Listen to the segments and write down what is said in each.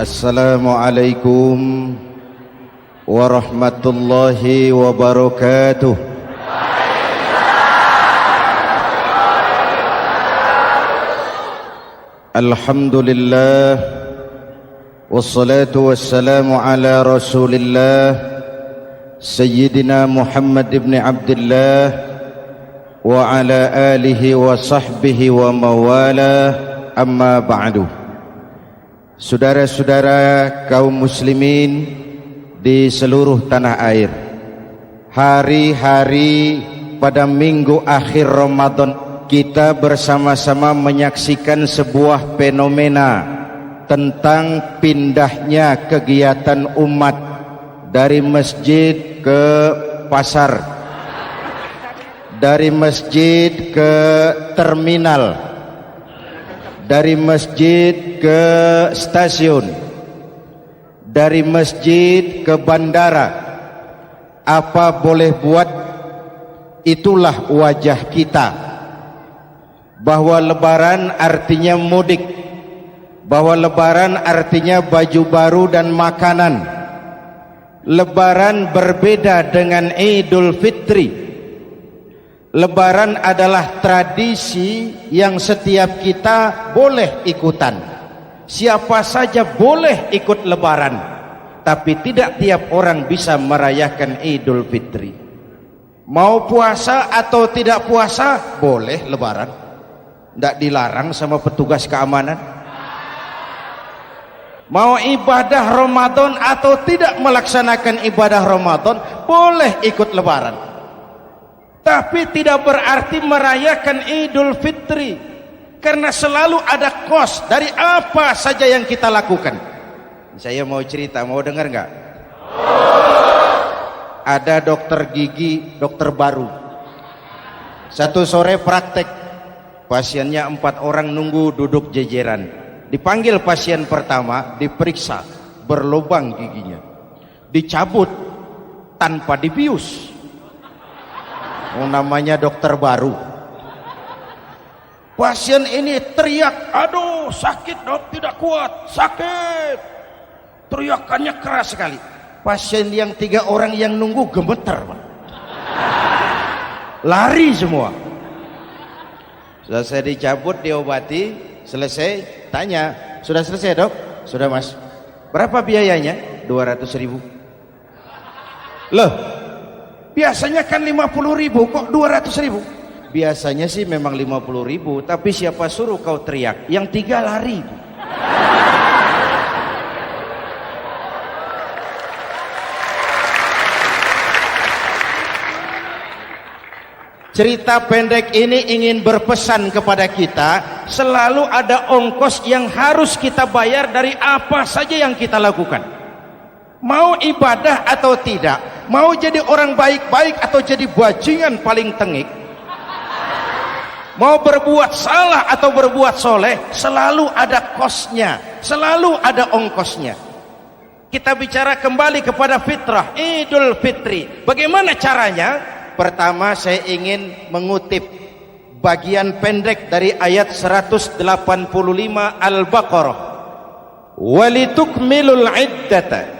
Assalamualaikum warahmatullahi wabarakatuh. Alhamdulillah wassalatu wassalamu ala Rasulillah Sayyidina Muhammad ibn Abdullah wa ala alihi wa sahbihi wa mawala, amma ba'du. Saudara-saudara kaum muslimin di seluruh tanah air, hari-hari pada minggu akhir Ramadan kita bersama-sama menyaksikan sebuah fenomena tentang pindahnya kegiatan umat dari masjid ke pasar, dari masjid ke terminal, dari masjid ke stasiun, dari masjid ke bandara. Apa boleh buat, itulah wajah kita. Bahwa lebaran artinya mudik, bahwa lebaran artinya baju baru dan makanan. Lebaran berbeda dengan Idul Fitri. Lebaran adalah tradisi yang setiap kita boleh ikutan. Siapa saja boleh ikut lebaran, tapi tidak tiap orang bisa merayakan Idul Fitri. Mau puasa atau tidak puasa, boleh lebaran. Tidak dilarang sama petugas keamanan. Mau ibadah Ramadan atau tidak melaksanakan ibadah Ramadan, boleh ikut lebaran. Tapi tidak berarti merayakan Idul Fitri, karena selalu ada kos dari apa saja yang kita lakukan. Saya mau cerita, mau dengar nggak? Ada dokter gigi, dokter baru. Satu sore praktek, pasiennya 4 orang nunggu duduk jejeran. Dipanggil pasien pertama, diperiksa, berlubang giginya, dicabut tanpa dibius. Namanya dokter baru. Pasien ini teriak, aduh sakit dok, tidak kuat, sakit. Teriakannya keras sekali. Pasien yang 3 orang yang nunggu gemeter, lari semua. Selesai dicabut, diobati, selesai, tanya, sudah selesai dok? Sudah mas. Berapa biayanya? 200.000. Loh, biasanya kan 50.000, kok 200.000? Biasanya sih memang 50.000, tapi siapa suruh kau teriak? Yang 3 lari. Cerita pendek ini ingin berpesan kepada kita, selalu ada ongkos yang harus kita bayar dari apa saja yang kita lakukan. Mau ibadah atau tidak, mau jadi orang baik-baik atau jadi bajingan paling tengik, mau berbuat salah atau berbuat soleh, selalu ada kosnya, selalu ada ongkosnya. Kita bicara kembali kepada fitrah, Idul Fitri. Bagaimana caranya? Pertama, saya ingin mengutip bagian pendek dari ayat 185 Al-Baqarah. Walitukmilul iddata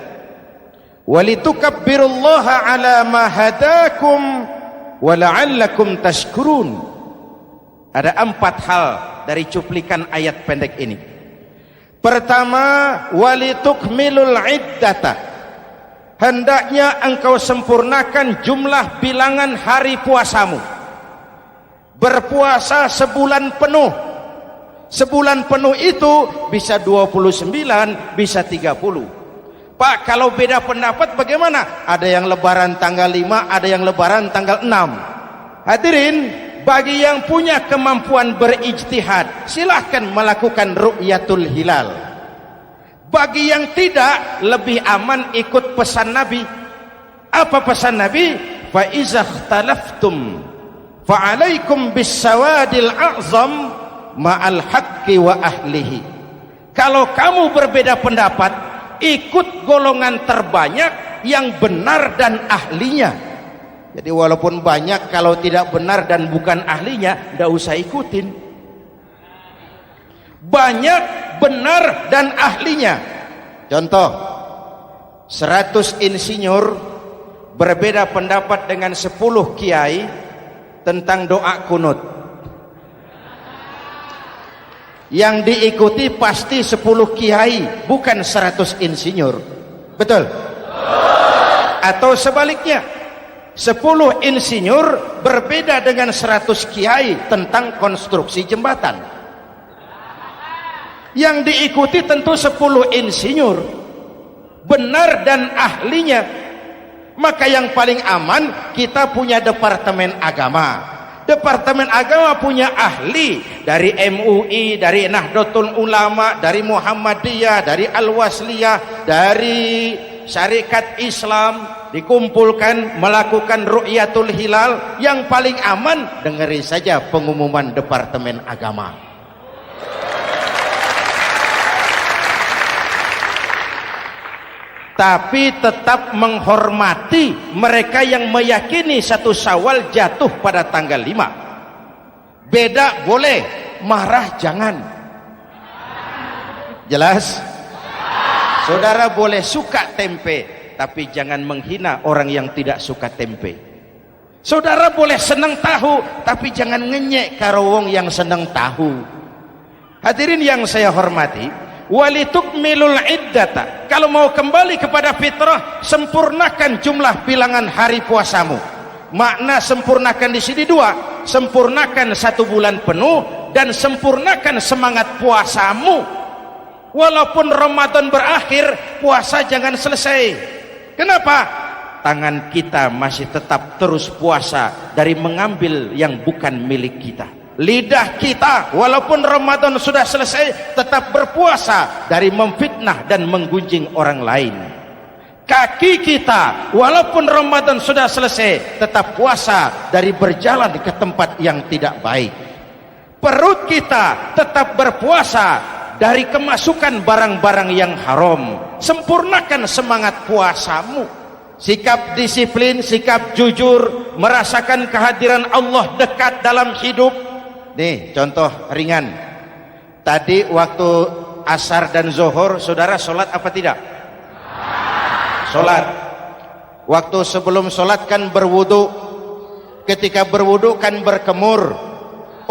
walitukabbirullaha ala ma hadakum wa la'allakum tashkurun. Ada 4 hal dari cuplikan ayat pendek ini. Pertama, walitukmilul iddata, hendaknya engkau sempurnakan jumlah bilangan hari puasamu. Berpuasa sebulan penuh. Sebulan penuh itu bisa 29, bisa 30. Pak, kalau beda pendapat bagaimana? Ada yang lebaran tanggal 5, ada yang lebaran tanggal 6. Hadirin, bagi yang punya kemampuan berijtihad, silahkan melakukan ru'yatul hilal. Bagi yang tidak, lebih aman ikut pesan Nabi. Apa pesan Nabi? Fa iza ikhtalaftum fa alaikum bisawadil a'zam ma'al haqqi wa ahlihi. Kalau kamu berbeda pendapat, ikut golongan terbanyak yang benar dan ahlinya. Jadi walaupun banyak, kalau tidak benar dan bukan ahlinya, tidak usah ikutin. banyak, benar, dan ahlinya. Contoh, 100 insinyur berbeda pendapat dengan 10 kiai tentang doa kunut. Yang diikuti pasti 10 kiai, bukan 100 insinyur. Betul? Atau sebaliknya, 10 insinyur berbeda dengan 100 kiai tentang konstruksi jembatan. Yang diikuti tentu 10 insinyur, benar dan ahlinya. Maka yang paling aman, kita punya Departemen Agama. Departemen Agama punya ahli dari MUI, dari Nahdlatul Ulama, dari Muhammadiyah, dari Al-Wasliyah, dari Syarikat Islam, dikumpulkan melakukan ru'yatul hilal. Yang paling aman, dengeri saja pengumuman Departemen Agama. Tapi tetap menghormati mereka yang meyakini 1 Syawal jatuh pada tanggal 5. Beda boleh, marah jangan. Jelas? Saudara boleh suka tempe, tapi jangan menghina orang yang tidak suka tempe. Saudara boleh senang tahu, tapi jangan ngenyek karo wong yang senang tahu. Hadirin yang saya hormati, walitukmilul iddata, kalau mau kembali kepada fitrah, sempurnakan jumlah bilangan hari puasamu. Makna sempurnakan di sini 2, sempurnakan 1 bulan penuh dan sempurnakan semangat puasamu. Walaupun Ramadan berakhir, puasa jangan selesai. Kenapa? Tangan kita masih tetap terus puasa dari mengambil yang bukan milik kita. Lidah kita walaupun Ramadan sudah selesai tetap berpuasa dari memfitnah dan menggunjing orang lain. Kaki kita walaupun Ramadan sudah selesai tetap puasa dari berjalan ke tempat yang tidak baik. Perut kita tetap berpuasa dari kemasukan barang-barang yang haram. Sempurnakan semangat puasamu. Sikap disiplin, sikap jujur, merasakan kehadiran Allah dekat dalam hidup. Nih contoh ringan. Tadi waktu asar dan zuhur, saudara sholat apa tidak? Sholat. Waktu sebelum sholat kan berwudu. Ketika berwudu kan berkemur.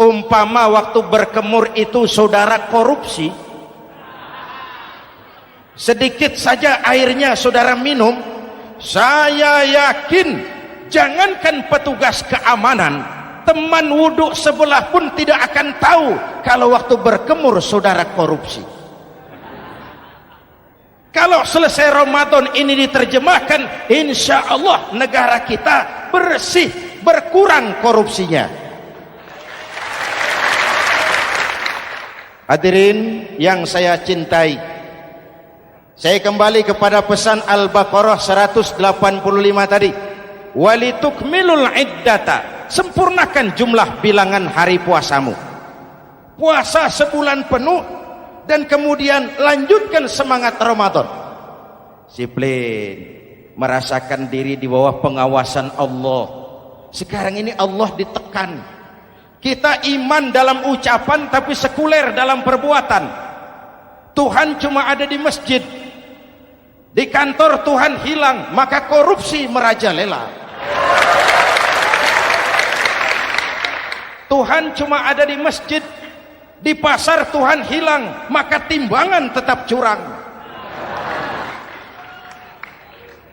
Umpama waktu berkemur itu saudara korupsi, sedikit saja airnya saudara minum, saya yakin jangankan petugas keamanan, teman wudhu sebelah pun tidak akan tahu kalau waktu berkemur saudara korupsi. Kalau selesai Ramadan ini diterjemahkan, insya Allah negara kita bersih, berkurang korupsinya. Hadirin yang saya cintai, saya kembali kepada pesan Al-Baqarah 185 tadi. Walitukmilul iddata, sempurnakan jumlah bilangan hari puasamu. Puasa sebulan penuh dan kemudian lanjutkan semangat Ramadan. Disiplin, merasakan diri di bawah pengawasan Allah. Sekarang ini Allah ditekan. Kita iman dalam ucapan tapi sekuler dalam perbuatan. Tuhan cuma ada di masjid, di kantor Tuhan hilang, maka korupsi merajalela. Tuhan cuma ada di masjid, di pasar Tuhan hilang, maka timbangan tetap curang.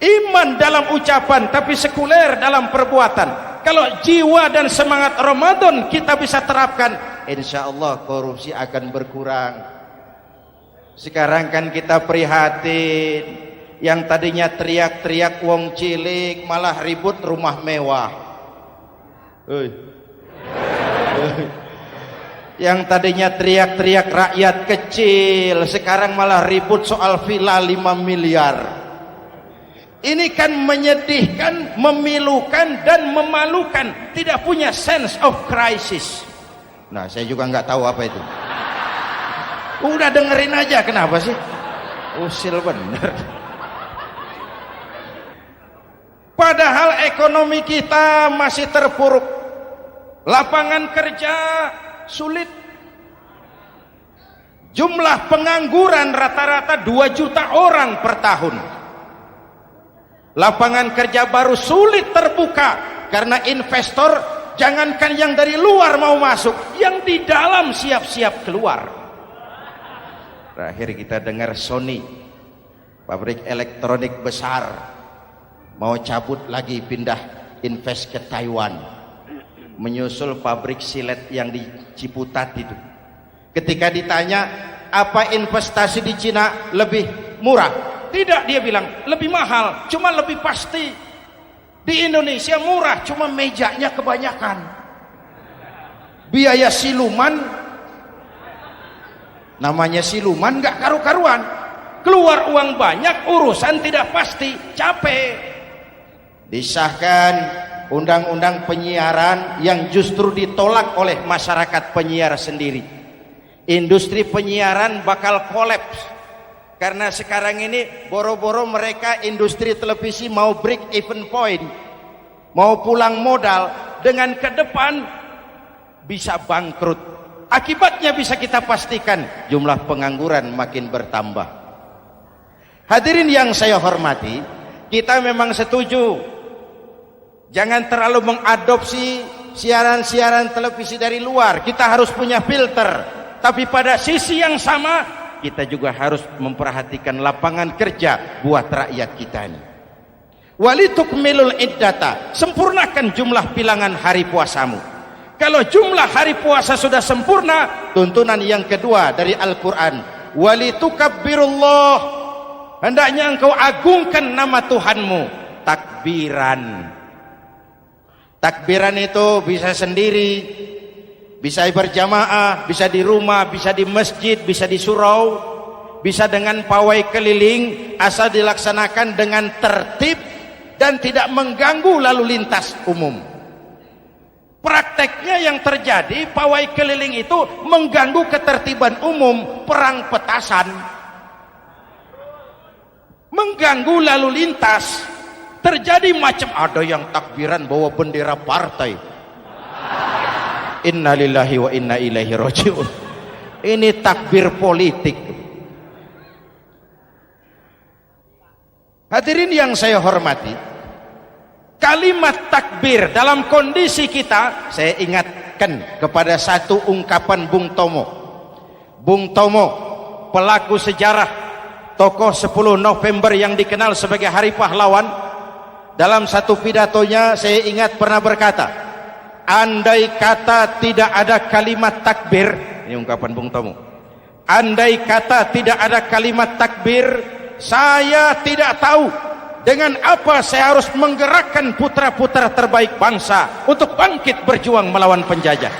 Iman dalam ucapan tapi sekuler dalam perbuatan. Kalau jiwa dan semangat Ramadan kita bisa terapkan, insya Allah korupsi akan berkurang. Sekarang kan kita prihatin, yang tadinya teriak-teriak wong cilik malah ribut rumah mewah. Yang tadinya teriak-teriak rakyat kecil, sekarang malah ribut soal villa 5 miliar. Ini kan menyedihkan, memilukan dan memalukan. Tidak punya sense of crisis. Nah, saya juga nggak tahu apa itu. Udah dengerin aja, kenapa sih? Usil bener. Padahal ekonomi kita masih terpuruk. Lapangan kerja sulit. Jumlah pengangguran rata-rata 2 juta orang per tahun. Lapangan kerja baru sulit terbuka karena investor, jangankan yang dari luar mau masuk, yang di dalam siap-siap keluar. Terakhir kita dengar Sony, pabrik elektronik besar, mau cabut lagi, pindah invest ke Taiwan, menyusul pabrik silet yang di Ciputat itu. Ketika ditanya apa investasi di Cina lebih murah, tidak, dia bilang lebih mahal, cuma lebih pasti. Di Indonesia murah, cuma mejanya kebanyakan, biaya siluman, namanya siluman nggak karu-karuan, keluar uang banyak, urusan tidak pasti, capek. Disahkan undang-undang penyiaran yang justru ditolak oleh masyarakat penyiar sendiri. Industri penyiaran bakal kolaps karena sekarang ini boro-boro mereka industri televisi mau break even point, mau pulang modal, dengan ke depan bisa bangkrut. Akibatnya bisa kita pastikan, jumlah pengangguran makin bertambah. Hadirin yang saya hormati, kita memang setuju jangan terlalu mengadopsi siaran-siaran televisi dari luar, kita harus punya filter. Tapi pada sisi yang sama, kita juga harus memperhatikan lapangan kerja buat rakyat kita ini. Walitukmilul iddata, sempurnakan jumlah bilangan hari puasamu. Kalau jumlah hari puasa sudah sempurna, tuntunan yang kedua dari Al-Quran, walitukabbirullah, hendaknya engkau agungkan nama Tuhanmu. Takbiran. Takbiran itu bisa sendiri, bisa berjamaah, bisa di rumah, bisa di masjid, bisa di surau, bisa dengan pawai keliling, asal dilaksanakan dengan tertib dan tidak mengganggu lalu lintas umum. Prakteknya yang terjadi, pawai keliling itu mengganggu ketertiban umum, perang petasan, mengganggu lalu lintas. Terjadi macam, ada yang takbiran bawa bendera partai. Inna lillahi wa inna ilaihi raji'un. Ini takbir politik. Hadirin yang saya hormati, kalimat takbir dalam kondisi kita, saya ingatkan kepada satu ungkapan Bung Tomo. Bung Tomo, pelaku sejarah, tokoh 10 November yang dikenal sebagai Hari Pahlawan, dalam satu pidatonya saya ingat pernah berkata, andai kata tidak ada kalimat takbir, ini ungkapan Bung Tomo, andai kata tidak ada kalimat takbir, saya tidak tahu dengan apa saya harus menggerakkan putra-putra terbaik bangsa untuk bangkit berjuang melawan penjajah.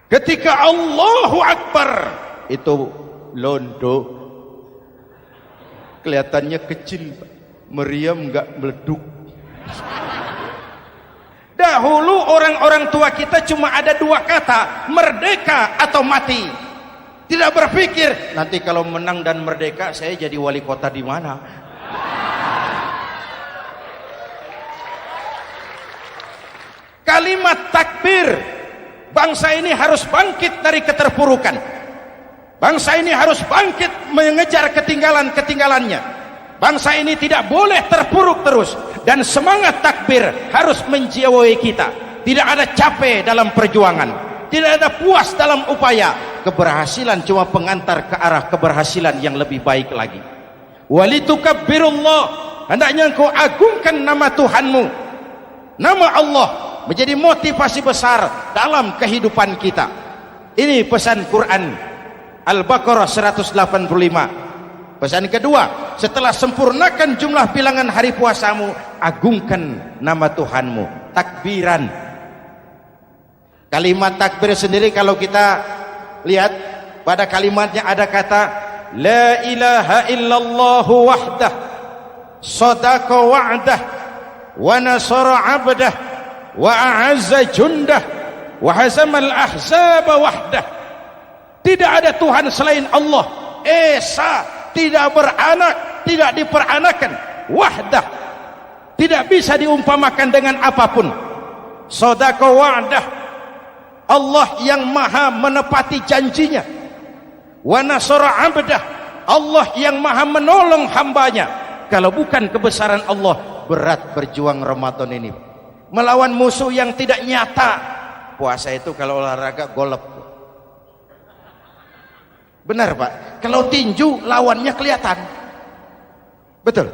Ketika Allahu Akbar, itu londo kelihatannya kecil, meriam nggak meleduk. Dahulu orang-orang tua kita cuma ada 2 kata, merdeka atau mati. Tidak berpikir nanti kalau menang dan merdeka saya jadi wali kota di mana. Kalimat takbir, bangsa ini harus bangkit dari keterpurukan. Bangsa ini harus bangkit mengejar ketinggalan-ketinggalannya. Bangsa ini tidak boleh terpuruk terus, dan semangat takbir harus menjiwai kita. Tidak ada capek dalam perjuangan, tidak ada puas dalam upaya. Keberhasilan cuma pengantar ke arah keberhasilan yang lebih baik lagi. Walitukabbirullah, hendaknya engkau agungkan nama Tuhanmu. Nama Allah menjadi motivasi besar dalam kehidupan kita. Ini pesan Quran Al-Baqarah 185. Pesan kedua, setelah sempurnakan jumlah bilangan hari puasamu, agungkan nama Tuhanmu. Takbiran. Kalimat takbir sendiri kalau kita lihat pada kalimatnya ada kata la ilaha illallah wahdah sadaqa wa'dah wa nasara 'abdah wa a'azza jundah wa hazamal ahzaba wahdah. Tidak ada Tuhan selain Allah, esa, tidak beranak, tidak diperanakan, wahdah, tidak bisa diumpamakan dengan apapun. Sadaqa wa'dah, Allah yang maha menepati janjinya. Wa nasara abdah, Allah yang maha menolong hambanya. Kalau bukan kebesaran Allah, berat berjuang Ramadan ini melawan musuh yang tidak nyata. Puasa itu kalau olahraga golep. Benar Pak, kalau tinju lawannya kelihatan. Betul.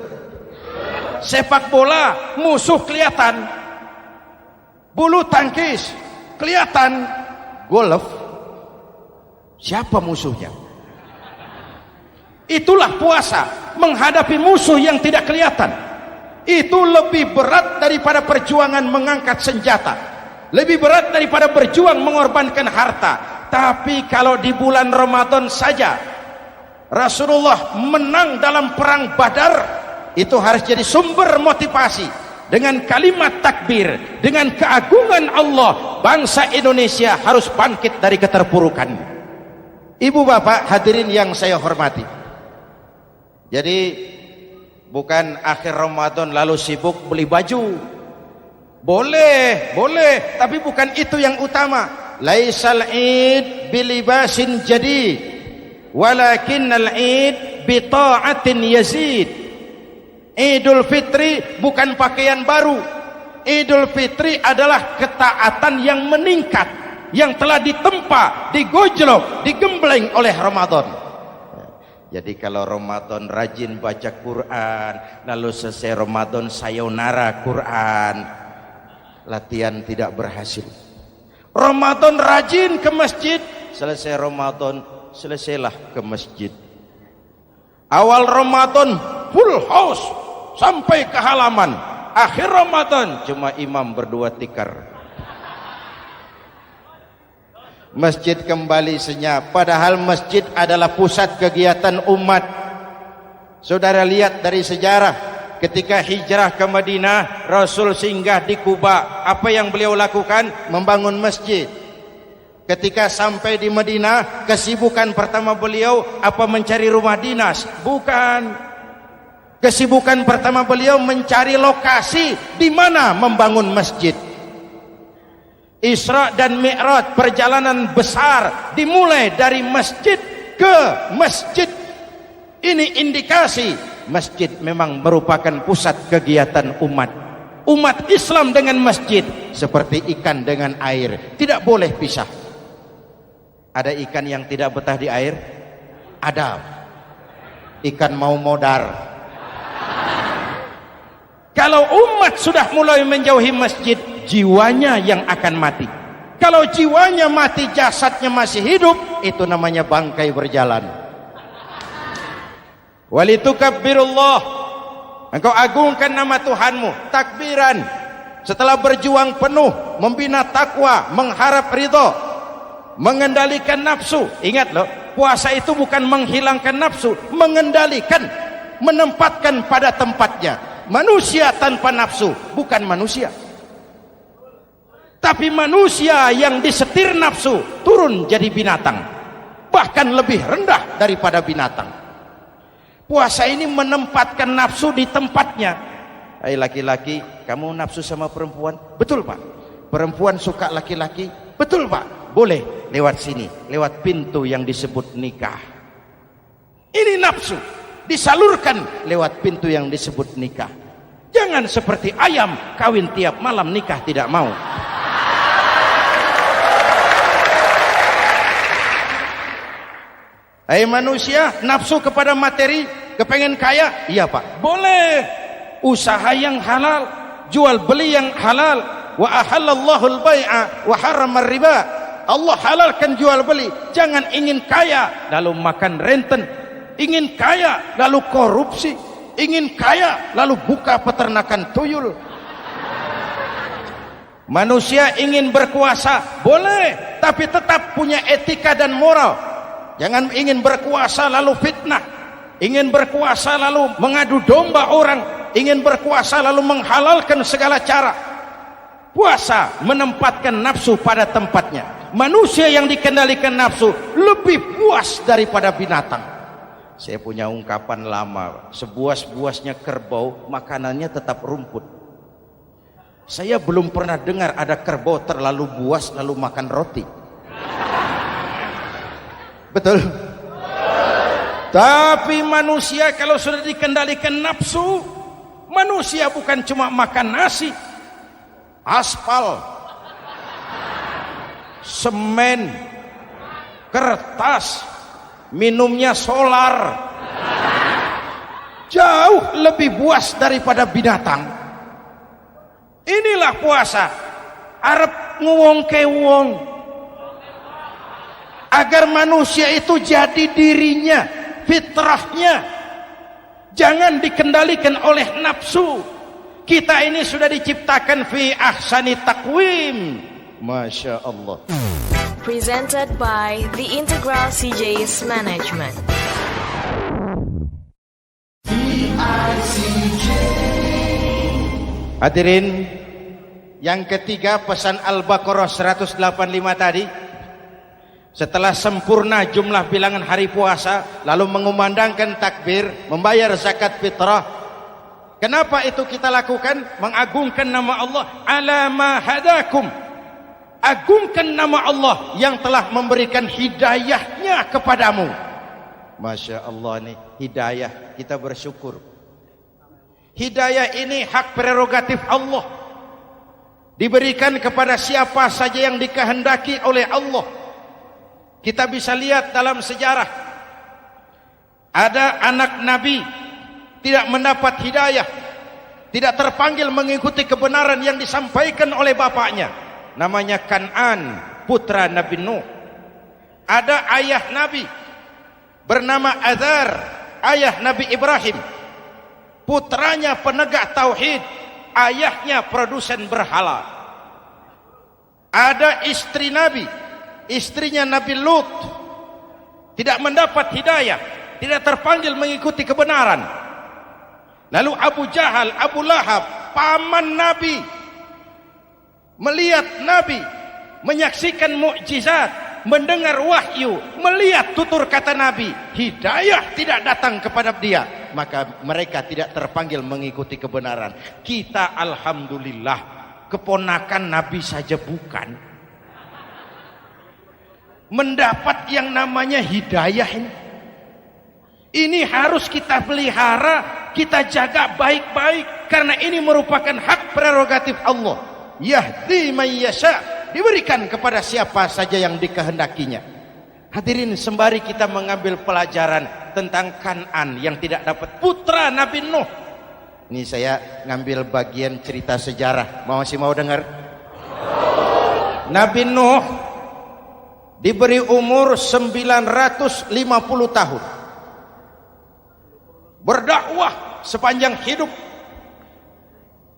Sepak bola musuh kelihatan, bulu tangkis kelihatan, golf siapa musuhnya? Itulah puasa, menghadapi musuh yang tidak kelihatan. Itu lebih berat daripada perjuangan mengangkat senjata, lebih berat daripada berjuang mengorbankan harta. Tapi kalau di bulan Ramadan saja Rasulullah menang dalam perang Badar, itu harus jadi sumber motivasi. Dengan kalimat takbir, dengan keagungan Allah, bangsa Indonesia harus bangkit dari keterpurukan. Ibu bapak hadirin yang saya hormati, jadi bukan akhir Ramadan lalu sibuk beli baju. Boleh, boleh, tapi bukan itu yang utama. Laisal id bilibasin jadid, walakinnal id bi ta'atin yazid. Idul Fitri bukan pakaian baru. Idul Fitri adalah ketaatan yang meningkat, yang telah ditempa, digojlok, digembleng oleh Ramadan. Jadi kalau Ramadan rajin baca Quran, lalu selesai Ramadan sayonara Quran, latihan tidak berhasil. Ramadan rajin ke masjid, selesai Ramadan selesailah ke masjid. Awal Ramadan full house sampai ke halaman, akhir Ramadan cuma imam berdua tikar. Masjid kembali senyap, padahal masjid adalah pusat kegiatan umat. Saudara lihat dari sejarah, ketika hijrah ke Madinah, Rasul singgah di Kuba. Apa yang beliau lakukan? Membangun masjid. Ketika sampai di Madinah, kesibukan pertama beliau apa? Mencari rumah dinas? Bukan. Kesibukan pertama beliau mencari lokasi di mana membangun masjid. Isra dan Mi'raj, perjalanan besar dimulai dari masjid ke masjid. Ini indikasi masjid memang merupakan pusat kegiatan umat. Umat Islam dengan masjid seperti ikan dengan air, tidak boleh pisah. Ada ikan yang tidak betah di air? Ada. Ikan mau modar. Kalau umat sudah mulai menjauhi masjid, jiwanya yang akan mati. Kalau jiwanya mati, jasadnya masih hidup, itu namanya bangkai berjalan. Walitukabbirullah, engkau agungkan nama Tuhanmu. Takbiran, setelah berjuang penuh membina takwa, mengharap ridho, mengendalikan nafsu. Ingat loh, puasa itu bukan menghilangkan nafsu, mengendalikan, menempatkan pada tempatnya. Manusia tanpa nafsu bukan manusia, tapi manusia yang disetir nafsu turun jadi binatang, bahkan lebih rendah daripada binatang. Puasa ini menempatkan nafsu di tempatnya. Hai laki-laki, kamu nafsu sama perempuan? Betul Pak. Perempuan suka laki-laki? Betul Pak. Boleh lewat sini, lewat pintu yang disebut nikah. Ini nafsu disalurkan lewat pintu yang disebut nikah. Jangan seperti ayam kawin tiap malam, nikah tidak mau. Hai manusia, nafsu kepada materi, kepengen kaya? Iya Pak, boleh. Usaha yang halal, jual beli yang halal. Wa ahallallahu al-bai'a wa harrama riba. Allah halalkan jual beli. Jangan ingin kaya lalu makan renten, ingin kaya lalu korupsi, ingin kaya lalu buka peternakan tuyul. Manusia ingin berkuasa, boleh, tapi tetap punya etika dan moral. Jangan ingin berkuasa lalu fitnah, ingin berkuasa lalu mengadu domba orang, ingin berkuasa lalu menghalalkan segala cara. Puasa menempatkan nafsu pada tempatnya. Manusia yang dikendalikan nafsu lebih puas daripada binatang. Saya punya ungkapan lama, sebuas-buasnya kerbau makanannya tetap rumput. Saya belum pernah dengar ada kerbau terlalu buas lalu makan roti. Betul? Tapi manusia kalau sudah dikendalikan nafsu, manusia bukan cuma makan nasi, aspal, semen, kertas, minumnya solar, jauh lebih buas daripada binatang. Inilah puasa, arep nguwong kewong, agar manusia itu jadi dirinya, fitrahnya, jangan dikendalikan oleh nafsu. Kita ini sudah diciptakan fi ahsani taqwim. Masya Allah. Presented by the Integral CJ's Management. Hadirin, yang ketiga pesan Al-Baqarah 185 tadi. Setelah sempurna jumlah bilangan hari puasa, lalu mengumandangkan takbir, membayar zakat fitrah. Kenapa itu kita lakukan? Mengagungkan nama Allah. Ala ma hadakum. Agungkan nama Allah yang telah memberikan hidayahnya kepadamu. Masya Allah nih, hidayah, kita bersyukur. Hidayah ini hak prerogatif Allah, diberikan kepada siapa saja yang dikehendaki oleh Allah. Kita bisa lihat dalam sejarah, ada anak Nabi tidak mendapat hidayah, tidak terpanggil mengikuti kebenaran yang disampaikan oleh bapaknya, namanya Kan'an, putra Nabi Nuh. Ada ayah Nabi bernama Azar, ayah Nabi Ibrahim, putranya penegak tauhid, ayahnya produsen berhala. Ada istri Nabi, istrinya Nabi Lut, tidak mendapat hidayah, tidak terpanggil mengikuti kebenaran. Lalu Abu Jahal, Abu Lahab, paman Nabi, melihat Nabi, menyaksikan mukjizat, mendengar wahyu, melihat tutur kata Nabi, hidayah tidak datang kepada dia, maka mereka tidak terpanggil mengikuti kebenaran. Kita alhamdulillah keponakan Nabi saja bukan, mendapat yang namanya hidayah ini. Ini harus kita pelihara, kita jaga baik-baik, karena ini merupakan hak prerogatif Allah. Yahdi man yasha, diberikan kepada siapa saja yang dikehendakinya. Hadirin, sembari kita mengambil pelajaran tentang Kan'an yang tidak dapat, putra Nabi Nuh. Ini saya ngambil bagian cerita sejarah. Masih mau dengar? Nabi Nuh diberi umur 950 tahun. Berdakwah sepanjang hidup.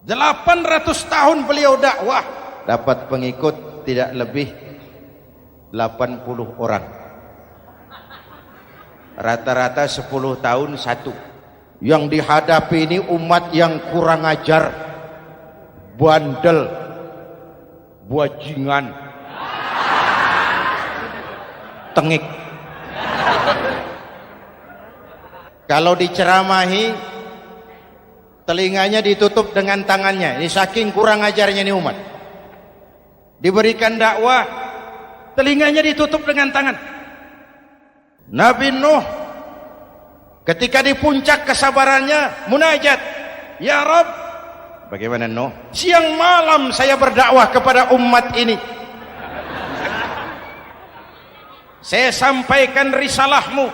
800 tahun beliau dakwah, dapat pengikut tidak lebih 80 orang. Rata-rata 10 tahun satu. Yang dihadapi ini umat yang kurang ajar, bandel, bajingan, tengik. Kalau diceramahi, telinganya ditutup dengan tangannya. Ini saking kurang ajarnya ini umat. Diberikan dakwah, telinganya ditutup dengan tangan. Nabi Nuh ketika di puncak kesabarannya munajat, ya Rabb, bagaimana Nuh? Siang malam saya berdakwah kepada umat ini. Saya sampaikan risalahmu,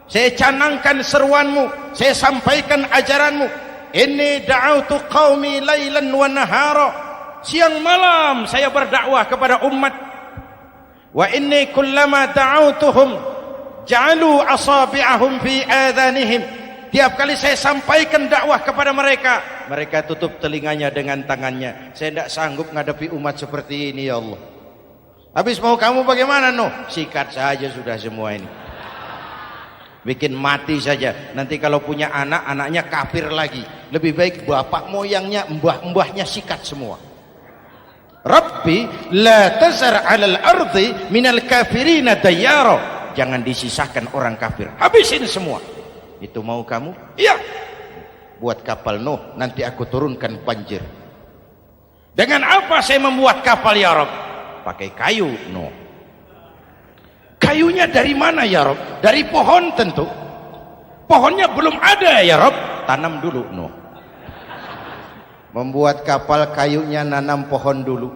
saya canangkan seruanmu, saya sampaikan ajaranmu. Inni da'autu qaumi lailan wa nahara. Siang malam saya berdakwah kepada umat. Wa inni kullama da'autuhum ja'alu asabi'ahum fi adhanihim. Tiap kali saya sampaikan dakwah kepada mereka, mereka tutup telinganya dengan tangannya. Saya tidak sanggup menghadapi umat seperti ini, ya Allah. Habis mau kamu bagaimana, Nuh? Sikat saja sudah semua ini. Bikin mati saja. Nanti kalau punya anak, anaknya kafir lagi. Lebih baik bapak moyangnya, mbah-mbahnya sikat semua. Rabbi la tazar 'alal ardi minal kafirina dayyara. Jangan disisakan orang kafir. Habisin semua. Itu mau kamu? Iya. Buat kapal Nuh, nanti aku turunkan banjir. Dengan apa saya membuat kapal ya Rob? Pakai kayu. No. Kayunya dari mana ya Rob? Dari pohon tentu. Pohonnya belum ada ya Rob, tanam dulu. No. Membuat kapal kayunya nanam pohon dulu.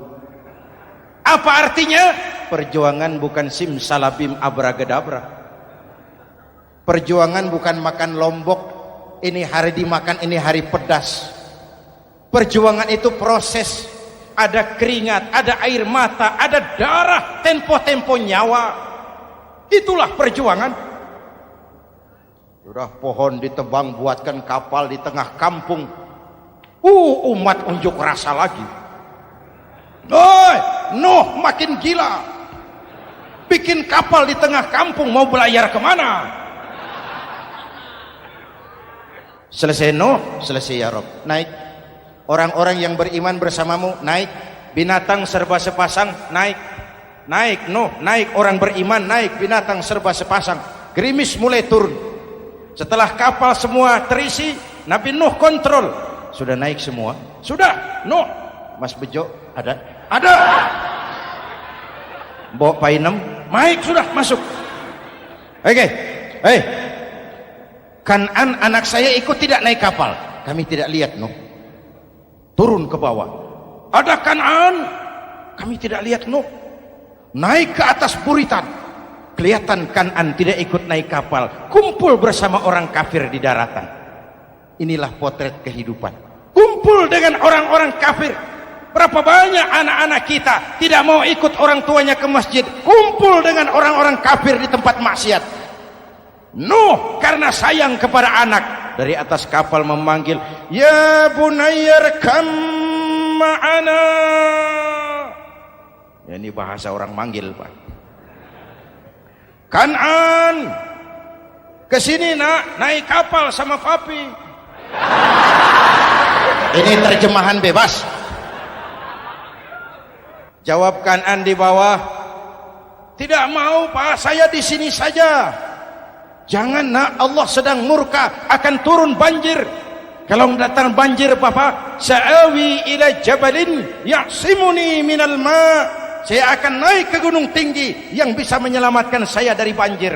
Apa artinya? Perjuangan bukan simsalabim abracadabra. Perjuangan bukan makan lombok, ini hari dimakan, ini hari pedas. Perjuangan itu proses. Ada keringat, ada air mata, ada darah, tempo-tempo nyawa. Itulah perjuangan. Sudah pohon ditebang, buatkan kapal di tengah kampung. Umat unjuk rasa lagi. Nuh makin gila. Bikin kapal di tengah kampung, mau belayar kemana? Selesai Nuh, selesai ya Rob. Naik. Orang-orang yang beriman bersamamu, naik. Binatang serba sepasang, naik. Naik Nuh, naik. Orang beriman, naik. Binatang serba sepasang. Gerimis mulai turun. Setelah kapal semua terisi, Nabi Nuh kontrol. Sudah naik semua? Sudah. Nuh. Mas Bejo ada? Ada. Mbok Painem, naik sudah, masuk. Oke. Hei. Kanan anak saya ikut tidak naik kapal. Kami tidak lihat, Nuh. Turun ke bawah. Ada Kanan. Kami tidak lihat, Nuh. Naik ke atas buritan. Kelihatan Kanan tidak ikut naik kapal. Kumpul bersama orang kafir di daratan. Inilah potret kehidupan. Kumpul dengan orang-orang kafir. Berapa banyak anak-anak kita tidak mau ikut orang tuanya ke masjid. Kumpul dengan orang-orang kafir di tempat maksiat. Nuh karena sayang kepada anak, dari atas kapal memanggil, ya bunayyar kam ma'ana. Ya, ini bahasa orang manggil, Pak. Kanan, kesini nak, naik kapal sama papi. Ini terjemahan bebas. Jawab Kanan di bawah, tidak mau Pak, saya di sini saja. Jangan nak, Allah sedang murka, akan turun banjir. Kalau datang banjir Bapak, sa'awi ila jabalin ya'simuni minal ma'. Saya akan naik ke gunung tinggi yang bisa menyelamatkan saya dari banjir.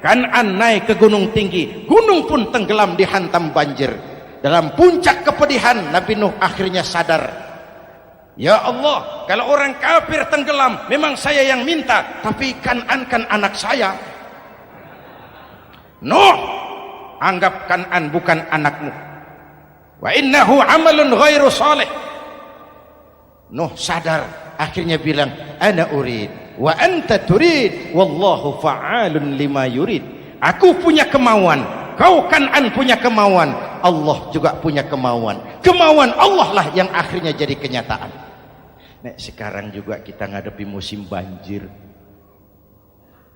Kanan naik ke gunung tinggi, gunung pun tenggelam dihantam banjir. Dalam puncak kepedihan, Nabi Nuh akhirnya sadar. Ya Allah, kalau orang kafir tenggelam, memang saya yang minta, tapi Kanan kan anak saya. Nuh, anggap Kanan bukan anakmu. Wa innahu amalun ghairu salih. Nuh sadar, akhirnya bilang, ana urid wa anta turid wallahu fa'alun lima yurid. Aku punya kemauan, kau Kanan punya kemauan, Allah juga punya kemauan. Kemauan Allah lah yang akhirnya jadi kenyataan. Nek sekarang juga kita ngadepi musim banjir.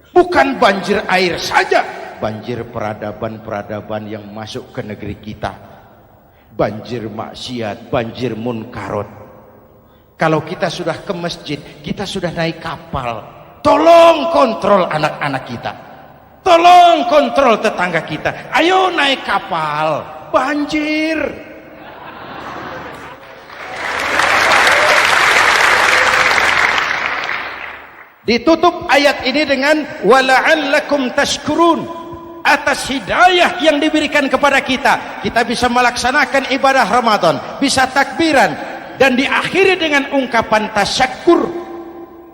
Bukan banjir air saja, banjir peradaban-peradaban yang masuk ke negeri kita. Banjir maksiat, banjir munkarot. Kalau kita sudah ke masjid, kita sudah naik kapal. Tolong kontrol anak-anak kita. Tolong kontrol tetangga kita. Ayo naik kapal. Banjir. Ditutup ayat ini dengan wala'allakum tashkurun. Atas hidayah yang diberikan kepada kita, kita bisa melaksanakan ibadah Ramadan, bisa takbiran, dan diakhiri dengan ungkapan tasyakkur.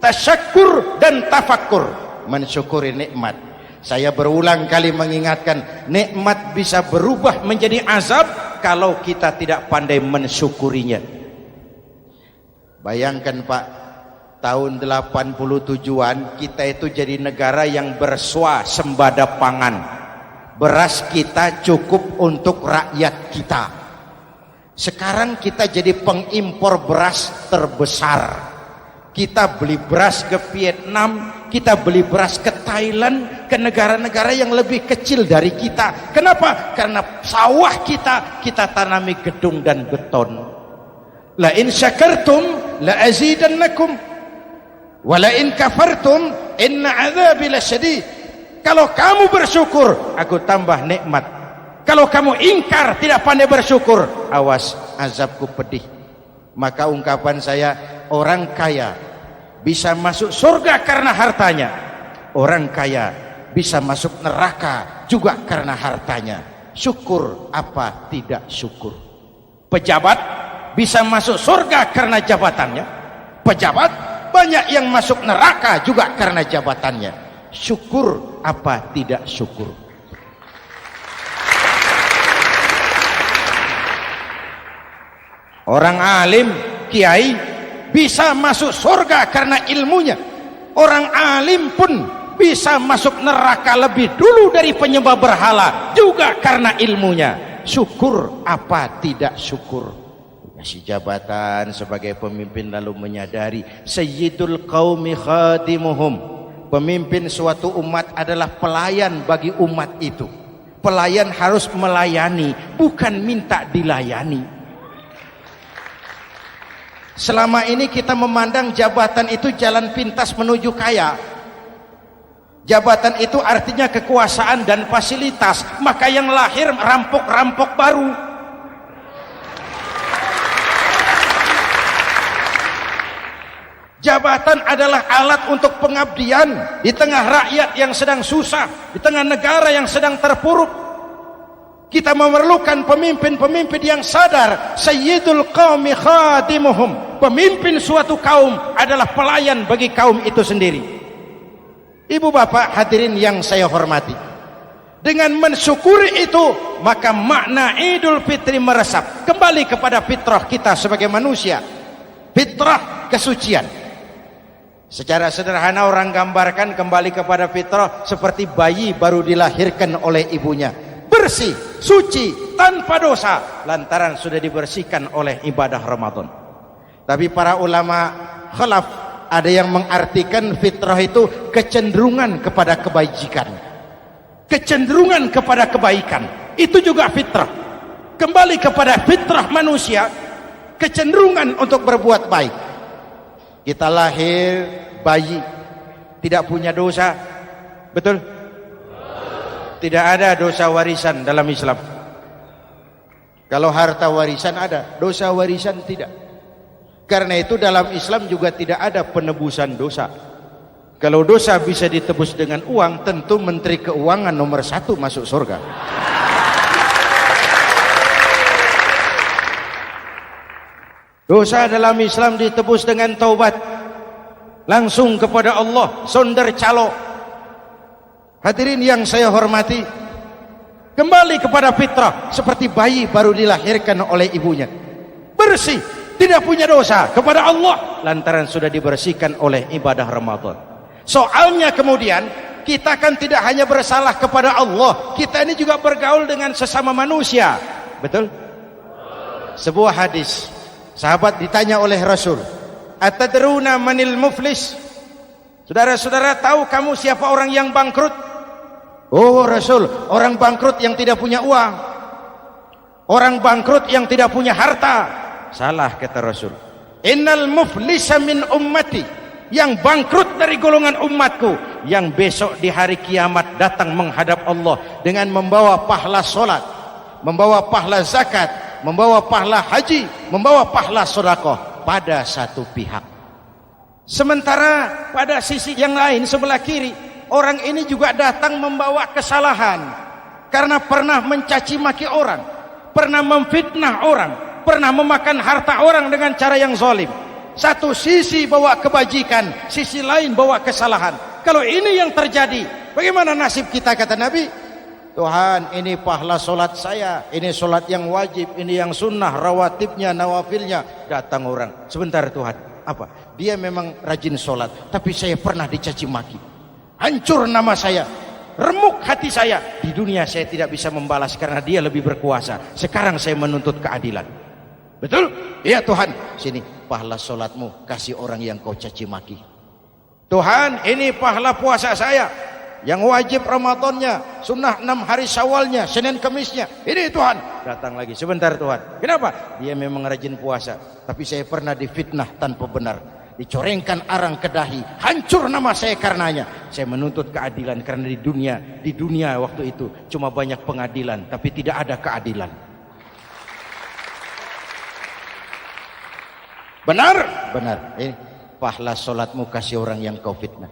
Tasyakkur dan tafakkur, mensyukuri nikmat. Saya berulang kali mengingatkan, nikmat bisa berubah menjadi azab kalau kita tidak pandai mensyukurinya. Bayangkan Pak, tahun 87-an kita itu jadi negara yang berswasembada pangan. Beras kita cukup untuk rakyat kita. Sekarang kita jadi pengimpor beras terbesar. Kita beli beras ke Vietnam, kita beli beras ke Thailand, ke negara-negara yang lebih kecil dari kita. Kenapa? Karena sawah kita tanami gedung dan beton. La in syakartum la azidannakum wa la in kafartum inna adzabi lasyadid. Kalau kamu bersyukur, aku tambah nikmat. Kalau kamu ingkar, tidak pandai bersyukur, awas, azabku pedih. Maka ungkapan saya, orang kaya bisa masuk surga karena hartanya, orang kaya bisa masuk neraka juga karena hartanya. Syukur apa tidak syukur? Pejabat bisa masuk surga karena jabatannya, pejabat banyak yang masuk neraka juga karena jabatannya. Syukur apa tidak syukur? Orang alim, kiai bisa masuk surga karena ilmunya. Orang alim pun bisa masuk neraka lebih dulu dari penyembah berhala juga karena ilmunya. Syukur apa tidak syukur? Kasih jabatan sebagai pemimpin lalu menyadari sayyidul qaumi khadimuhum. Pemimpin suatu umat adalah pelayan bagi umat itu. Pelayan harus melayani, bukan minta dilayani. Selama ini kita memandang jabatan itu jalan pintas menuju kaya. Jabatan itu artinya kekuasaan dan fasilitas. Maka yang lahir rampok-rampok baru. Jabatan adalah alat untuk pengabdian di tengah rakyat yang sedang susah, di tengah negara yang sedang terpuruk. Kita memerlukan pemimpin-pemimpin yang sadar sayyidul qaumi khadimuhum. Pemimpin suatu kaum adalah pelayan bagi kaum itu sendiri. Ibu bapak hadirin yang saya hormati, dengan mensyukuri itu maka makna Idul Fitri meresap kembali kepada fitrah kita sebagai manusia, fitrah kesucian. Secara sederhana orang gambarkan kembali kepada fitrah seperti bayi baru dilahirkan oleh ibunya, bersih, suci, tanpa dosa, lantaran sudah dibersihkan oleh ibadah Ramadan. Tapi para ulama khalaf ada yang mengartikan fitrah itu kecenderungan kepada kebajikan, kecenderungan kepada kebaikan. Itu juga fitrah. Kembali kepada fitrah manusia, kecenderungan untuk berbuat baik. Kita lahir bayi tidak punya dosa, betul? Tidak ada dosa warisan dalam Islam. Kalau harta warisan ada, dosa warisan tidak. Karena itu dalam Islam juga tidak ada penebusan dosa. Kalau dosa bisa ditebus dengan uang, tentu Menteri Keuangan nomor 1 masuk surga. Dosa dalam Islam ditebus dengan taubat, langsung kepada Allah, sonder calo. Hadirin yang saya hormati, kembali kepada fitrah seperti bayi baru dilahirkan oleh ibunya, bersih, tidak punya dosa kepada Allah lantaran sudah dibersihkan oleh ibadah Ramadan. Soalnya kemudian kita kan tidak hanya bersalah kepada Allah, kita ini juga bergaul dengan sesama manusia, betul? Sebuah hadis, sahabat ditanya oleh Rasul, atadruna manil muflis? Saudara-saudara, tahu kamu siapa orang yang bangkrut? Oh Rasul, orang bangkrut yang tidak punya uang, orang bangkrut yang tidak punya harta. Salah, kata Rasul. Innal muflisa min ummati, yang bangkrut dari golongan umatku, yang besok di hari kiamat datang menghadap Allah dengan membawa pahala solat, membawa pahala zakat, membawa pahala haji, membawa pahala sedekah pada satu pihak. Sementara pada sisi yang lain, sebelah kiri, orang ini juga datang membawa kesalahan karena pernah mencaci maki orang, pernah memfitnah orang, pernah memakan harta orang dengan cara yang zalim. Satu sisi bawa kebajikan, sisi lain bawa kesalahan. Kalau ini yang terjadi, bagaimana nasib kita? Kata Nabi, Tuhan, ini pahala solat saya, ini solat yang wajib, ini yang sunnah, rawatibnya, nawafilnya. Datang orang, sebentar Tuhan, apa? Dia memang rajin solat, tapi saya pernah dicaci maki, hancur nama saya, remuk hati saya. Di dunia saya tidak bisa membalas karena dia lebih berkuasa. Sekarang saya menuntut keadilan. Betul? Iya Tuhan, sini pahala solatmu, kasih orang yang kau caci maki. Tuhan, ini pahala puasa saya, yang wajib Ramadannya, sunnah 6 hari Syawalnya, Senin Kemisnya. Ini Tuhan. Datang lagi, sebentar Tuhan. Kenapa? Dia memang rajin puasa, tapi saya pernah difitnah tanpa benar, dicorengkan arang ke dahi, hancur nama saya karenanya. Saya menuntut keadilan karena di dunia waktu itu cuma banyak pengadilan, tapi tidak ada keadilan. Benar? Benar. Ini pahala solatmu kasih orang yang kau fitnah.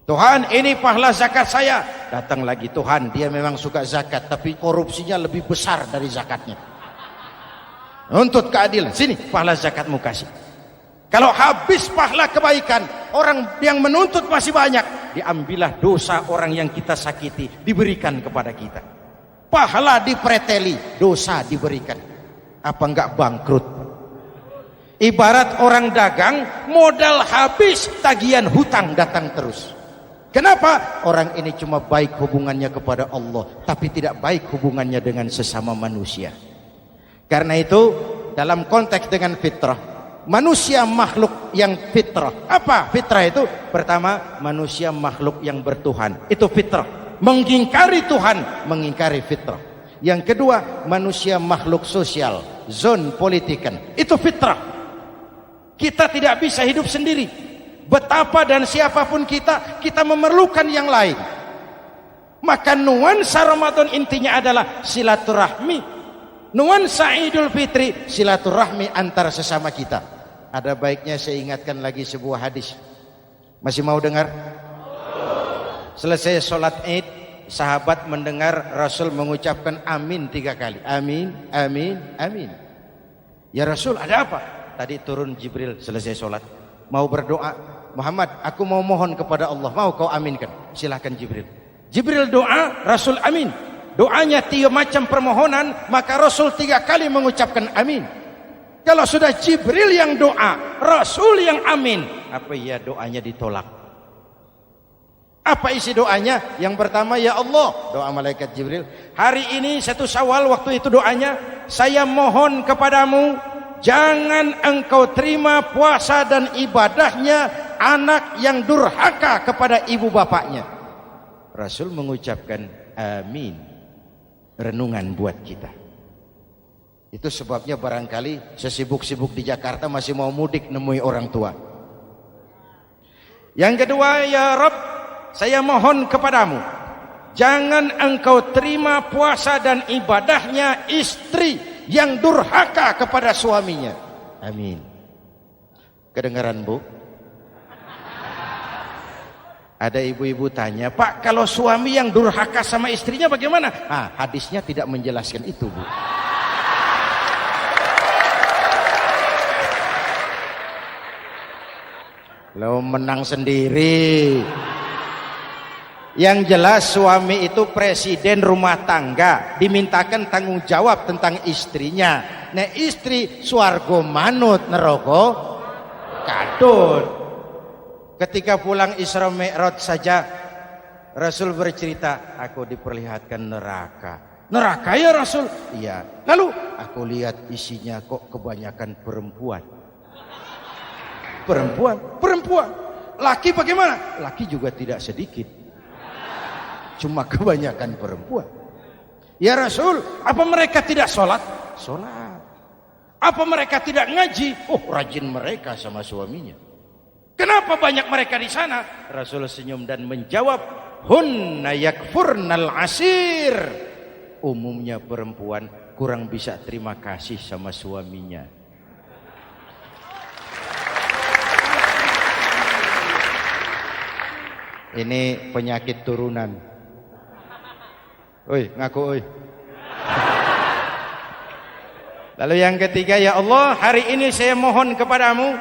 Tuhan, ini pahala zakat saya. Datang lagi, Tuhan, dia memang suka zakat, tapi korupsinya lebih besar dari zakatnya. Nuntut keadilan. Sini, pahala zakatmu kasih. Kalau habis pahala kebaikan, orang yang menuntut masih banyak, diambillah dosa orang yang kita sakiti, diberikan kepada kita. Pahala dipreteli, dosa diberikan. Apa enggak bangkrut? Ibarat orang dagang, modal habis, tagihan hutang datang terus. Kenapa? Orang ini cuma baik hubungannya kepada Allah, tapi tidak baik hubungannya dengan sesama manusia. Karena itu, dalam konteks dengan fitrah, manusia makhluk yang fitrah. Apa fitrah itu? Pertama, manusia makhluk yang bertuhan. Itu fitrah. Mengingkari Tuhan, mengingkari fitrah. Yang kedua, manusia makhluk sosial, zon politikan. Itu fitrah. Kita tidak bisa hidup sendiri. Betapa dan siapapun kita memerlukan yang lain. Maka nuansa Ramadan intinya adalah silaturahmi. Nuansa Idul Fitri silaturahmi antara sesama kita. Ada baiknya saya ingatkan lagi sebuah hadis. Masih mau dengar? Selesai sholat Id, sahabat mendengar Rasul mengucapkan amin 3 kali. Amin, amin, amin. Ya Rasul, ada apa? Tadi turun Jibril selesai sholat, mau berdoa. Muhammad, aku mau mohon kepada Allah, mau kau aminkan? Silahkan Jibril. Jibril doa, Rasul amin. Doanya 3 macam permohonan, maka Rasul 3 kali mengucapkan amin. Kalau sudah Jibril yang doa, Rasul yang amin, apa ya doanya ditolak? Apa isi doanya? Yang pertama, ya Allah, doa malaikat Jibril, hari ini 1 Syawal, waktu itu doanya, saya mohon kepadamu, jangan engkau terima puasa dan ibadahnya anak yang durhaka kepada ibu bapaknya. Rasul mengucapkan amin. Renungan buat kita. Itu sebabnya barangkali sesibuk-sibuk di Jakarta masih mau mudik nemui orang tua. Yang kedua, ya Rabb, saya mohon kepadamu, jangan engkau terima puasa dan ibadahnya istri yang durhaka kepada suaminya. Amin. Kedengaran Bu? Ada ibu-ibu tanya, Pak, kalau suami yang durhaka sama istrinya bagaimana? Hadisnya tidak menjelaskan itu, Bu. Lo menang sendiri. Yang jelas suami itu presiden rumah tangga, dimintakan tanggung jawab tentang istrinya. Nah, istri swargo manut neraka kadut. Ketika pulang Isra Mi'raj saja Rasul bercerita, aku diperlihatkan neraka. Neraka ya Rasul? Iya. Lalu aku lihat isinya kok kebanyakan perempuan. Perempuan. Laki bagaimana? Laki juga tidak sedikit. Cuma kebanyakan perempuan. Ya Rasul, apa mereka tidak sholat? Sholat. Apa mereka tidak ngaji? Oh, rajin mereka sama suaminya. Kenapa banyak mereka di sana? Rasul senyum dan menjawab, hunna yakfurnal asir. Umumnya perempuan kurang bisa terima kasih sama suaminya. Ini penyakit turunan. Oi, ngaku oi. Lalu yang ketiga, ya Allah, hari ini saya mohon kepadamu,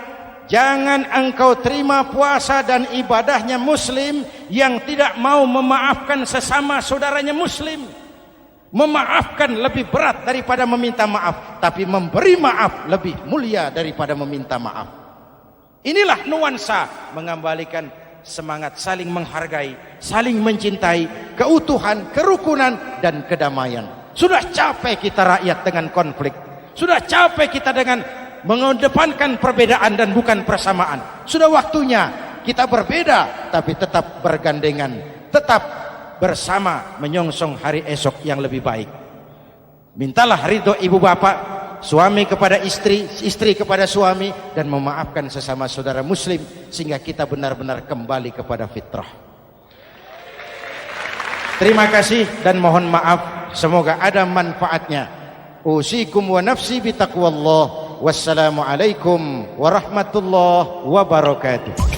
jangan engkau terima puasa dan ibadahnya muslim yang tidak mau memaafkan sesama saudaranya muslim. Memaafkan lebih berat daripada meminta maaf, tapi memberi maaf lebih mulia daripada meminta maaf. Inilah nuansa mengembalikan semangat saling menghargai, saling mencintai, keutuhan, kerukunan, dan kedamaian. Sudah capek kita rakyat dengan konflik. Sudah capek kita dengan mengedepankan perbedaan dan bukan persamaan. Sudah waktunya kita berbeda tapi tetap bergandengan, tetap bersama menyongsong hari esok yang lebih baik. Mintalah ridho ibu bapak, suami kepada istri, istri kepada suami, dan memaafkan sesama saudara muslim sehingga kita benar-benar kembali kepada fitrah. Terima kasih dan mohon maaf, semoga ada manfaatnya. Usikum wa nafsi bitaqwallah. Wassalamualaikum warahmatullahi wabarakatuh.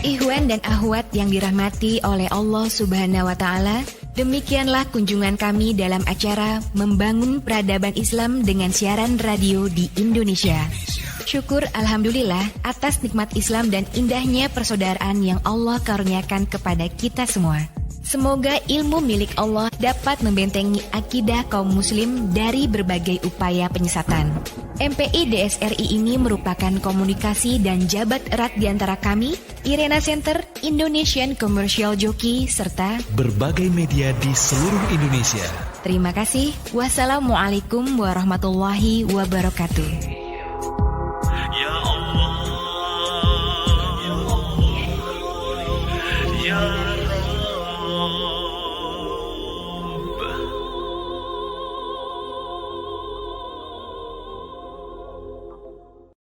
Ikhwan dan akhwat yang dirahmati oleh Allah Subhanahu wa Ta'ala, demikianlah kunjungan kami dalam acara Membangun Peradaban Islam dengan siaran radio di Indonesia. Syukur alhamdulillah atas nikmat Islam dan indahnya persaudaraan yang Allah karuniakan kepada kita semua. Semoga ilmu milik Allah dapat membentengi akidah kaum muslim dari berbagai upaya penyesatan. MPI DSRI ini merupakan komunikasi dan jabat erat di antara kami, Irena Center, Indonesian Commercial Jockey, serta berbagai media di seluruh Indonesia. Terima kasih. Wassalamualaikum warahmatullahi wabarakatuh.